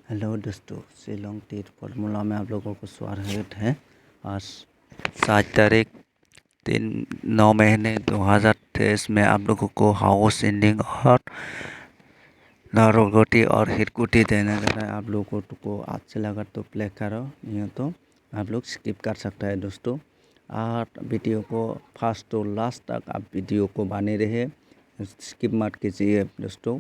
Hello दोस्तों, Shillong टीर formula में आप लोगों को स्वागत है। आज 7 तारीख 3 9 महीने 2023 में आप लोगों को हाउस एंडिंग और नारोगोटी और हिरकुटी देने जा रहा है। आप लोगों को अच्छे लगा तो प्ले करो, नहीं तो आप लोग स्किप कर सकते हैं दोस्तों। और वीडियो को फर्स्ट तो लास्ट तक आप वीडियो को बने रहे, स्किप मत कीजिए दोस्तों।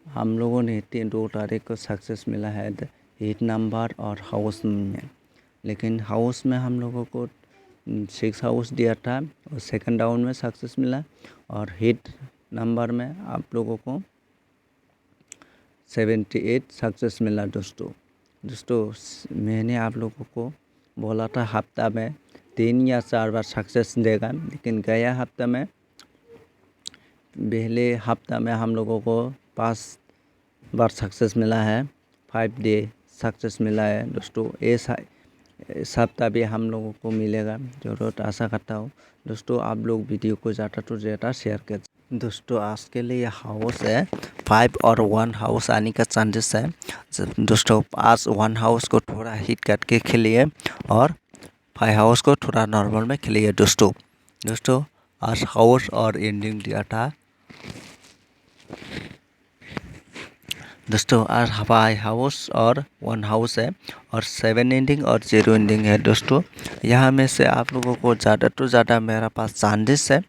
हम लोगों ने 2 तारीख को सक्सेस मिला है हिट नंबर और हाउस में, लेकिन हाउस में हम लोगों को 6 हाउस दिया था और सेकंड राउंड में सक्सेस मिला। और हिट नंबर में आप लोगों को 78 सक्सेस मिला दोस्तों। मैंने आप लोगों को बोला था हफ्ता में 3 या 4 बार सक्सेस देगा, लेकिन गया हफ्ता में पहले हफ्ता में हम लोगों को 5 बार सक्सेस मिला है, 5 डे सक्सेस मिला है दोस्तों। इस हफ्ता भी हम लोगों को मिलेगा ज़रूर, आशा करता हूँ दोस्तों। आप लोग वीडियो को ज़्यादा तो ज़्यादा शेयर कर दोस्तों। आज के लिए हाउस है 5 और 1 हाउस आने का चांसेस है दोस्तों। आज 1 हाउस को थोड़ा हिट करके खेलिए और 5 हाउस को थोड़ा नॉर्मल में खेलिए दोस्तों। आज हाउस और एंडिंग दिया था दोस्तों। आज 5 हाउस और 1 हाउस है और 7 एंडिंग और 0 एंडिंग है दोस्तों। यहाँ में से आप लोगों को ज़्यादा तो ज़्यादा मेरा पास चांसेस है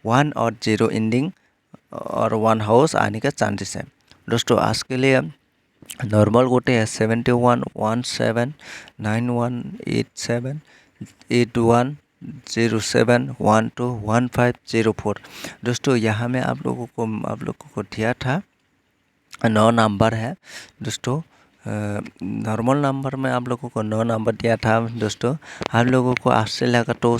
1 और 0 एंडिंग और 1 हाउस आने का चांसेस है दोस्तों। आज के लिए नॉर्मल गोटे है 71 17 91 87 81 07 12 15 04 दोस्तों। यहाँ में आप लोगों को दिया था 9 नंबर है दोस्तों। नॉर्मल नंबर में आप लोगों को 9 नंबर दिया था दोस्तों। हम लोगों को अच्छे लगा तो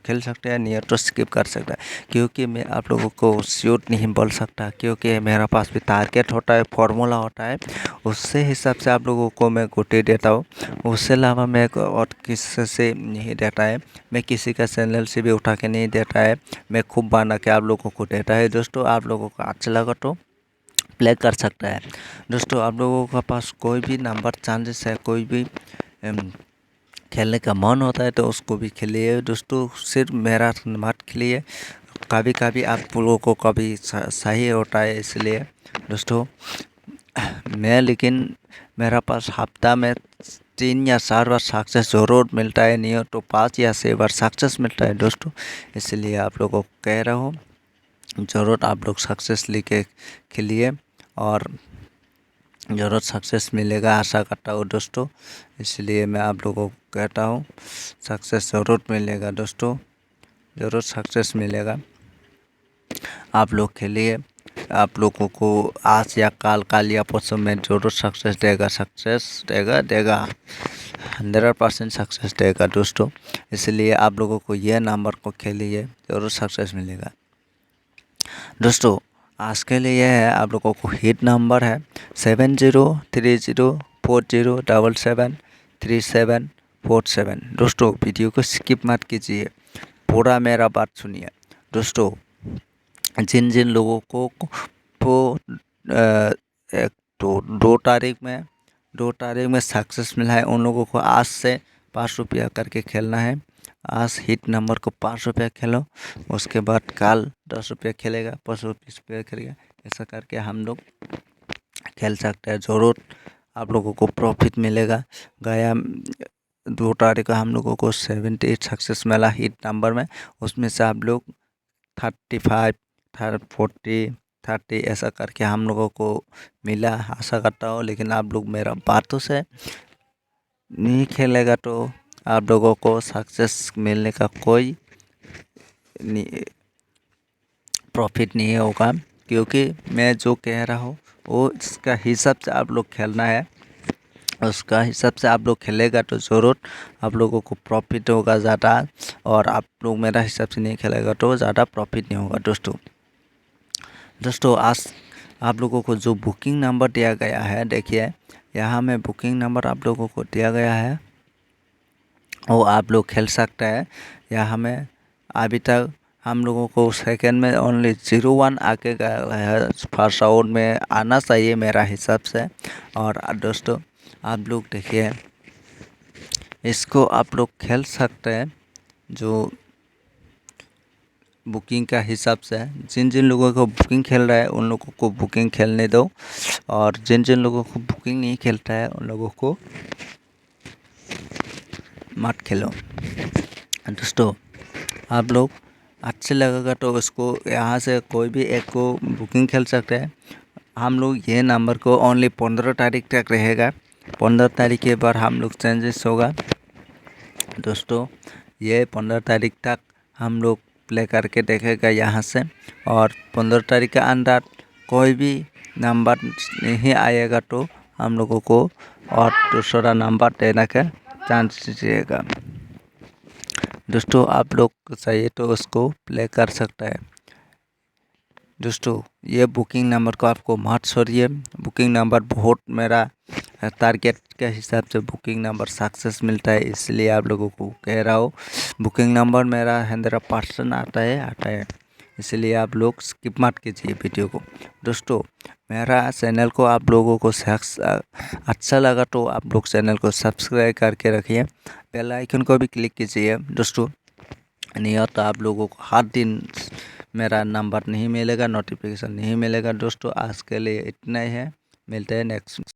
खेल सकते हैं, नहीं तो स्किप कर सकता है, क्योंकि मैं आप लोगों को श्योर नहीं बोल सकता, क्योंकि मेरा पास भी टारगेट होता है, फॉर्मूला होता है, उससे हिसाब से आप लोगों को मैं गोटे देता हूँ। उससे अलावा मैं और किसी से नहीं देता है, मैं किसी का चैनल से भी उठा के नहीं देता है, मैं खूब बना के आप लोगों को देता है दोस्तों। आप लोगों को अच्छा लगा तो प्ले कर सकता है दोस्तों। आप लोगों के पास कोई भी नंबर चांसेस है, कोई भी खेलने का मन होता है तो उसको भी खेलिए दोस्तों। सिर्फ मेरा मत खेलिए, कभी कभी आप लोगों को कभी सही होता है, इसलिए दोस्तों लेकिन मेरा पास हफ्ता में 3 या 4 बार सक्सेस ज़रूर मिलता है, नहीं हो तो 5 या 6 बार सक्सेस मिलता है दोस्तों। इसलिए आप लोगों को कह रहा हूँ ज़रूर आप लोग सक्सेस लेके खेलिए और ज़रूर सक्सेस मिलेगा, आशा करता हूँ दोस्तों। इसलिए मैं आप लोगों को कहता हूँ सक्सेस ज़रूर मिलेगा दोस्तों, ज़रूर सक्सेस मिलेगा। आप लोग खेलिए, आप लोगों को आज या काल या परसों में ज़रूर सक्सेस देगा 100% सक्सेस देगा दोस्तों। इसलिए आप लोगों को यह नंबर को खेलिए, ज़रूर सक्सेस मिलेगा दोस्तों। आज के लिए है आप लोगों को हिट नंबर है 703040773737 दोस्तों। वीडियो को स्किप मत कीजिए, पूरा मेरा बात सुनिए दोस्तों। जिन जिन लोगों को एक तो 2 तारीख में सक्सेस मिला है, उन लोगों को आज से 5 रुपया करके खेलना है। आज हिट नंबर को 5 रुपया खेलो, उसके बाद कल 10 रुपया खेलेगा, परसों 20 रुपया खेलेगा, ऐसा करके हम लोग खेल सकते हैं। ज़रूर आप लोगों को प्रॉफिट मिलेगा। गया 2 तारीख को हम लोगों को 78 सक्सेस मिला हिट नंबर में, उसमें से आप लोग 35 40 30 ऐसा करके हम लोगों को मिला, आशा करता हूँ। लेकिन आप लोग मेरा बातों से नहीं खेलेगा तो आप लोगों को सक्सेस मिलने का कोई प्रॉफिट नहीं होगा, क्योंकि मैं जो कह रहा हूँ वो इसका हिसाब से आप लोग खेलना है। उसका हिसाब से आप लोग खेलेगा तो ज़रूर आप लोगों को प्रॉफिट होगा ज़्यादा, और आप लोग मेरा हिसाब से नहीं खेलेगा तो ज़्यादा प्रॉफिट नहीं होगा दोस्तों। आज आप लोगों को जो बुकिंग नंबर दिया गया है, देखिए यहाँ में बुकिंग नंबर आप लोगों को दिया गया है, वो आप लोग खेल सकते हैं। यहाँ में अभी तक हम लोगों को सेकंड में ओनली 01 आके गया है, फर्स्ट राउंड में आना चाहिए मेरा हिसाब से। और दोस्तों आप लोग देखिए, इसको आप लोग खेल सकते हैं जो बुकिंग का हिसाब से। जिन जिन लोगों को बुकिंग खेल रहा है उन लोगों को बुकिंग खेलने दो, और जिन जिन लोगों को बुकिंग नहीं खेलता है उन लोगों को मत खेलो। दोस्तों आप लोग अच्छे लगेगा तो उसको यहाँ से कोई भी एक को बुकिंग खेल सकते हैं। हम लोग ये नंबर को ओनली 15 तारीख तक रहेगा। 15 तारीख के बाद हम लोग चेंजेस होगा। दोस्तों ये 15 तारीख तक हम लोग प्ले करके देखेगा यहाँ से, और 15 तारीख के अंदर कोई भी नंबर नहीं आएगा तो हम लोगों को और दूसरा नंबर देने का चांस दीजिएगा। दोस्तों आप लोग चाहिए तो उसको प्ले कर सकता है। दोस्तों ये बुकिंग नंबर को आपको मत छोड़िए। बुकिंग नंबर बहुत मेरा टारगेट के हिसाब से बुकिंग नंबर सक्सेस मिलता है, इसलिए आप लोगों को कह रहा हूँ। बुकिंग नंबर मेरा 100% आता है, इसलिए आप लोग स्किप मत कीजिए वीडियो को। दोस्तों मेरा चैनल को आप लोगों को अच्छा लगा तो आप लोग चैनल को सब्सक्राइब करके रखिए, बेल आइकन को भी क्लिक कीजिए। दोस्तों नहीं तो आप लोगों को हर दिन मेरा नंबर नहीं मिलेगा, नोटिफिकेशन नहीं मिलेगा। दोस्तों आज के लिए इतना ही है, मिलते हैं नेक्स्ट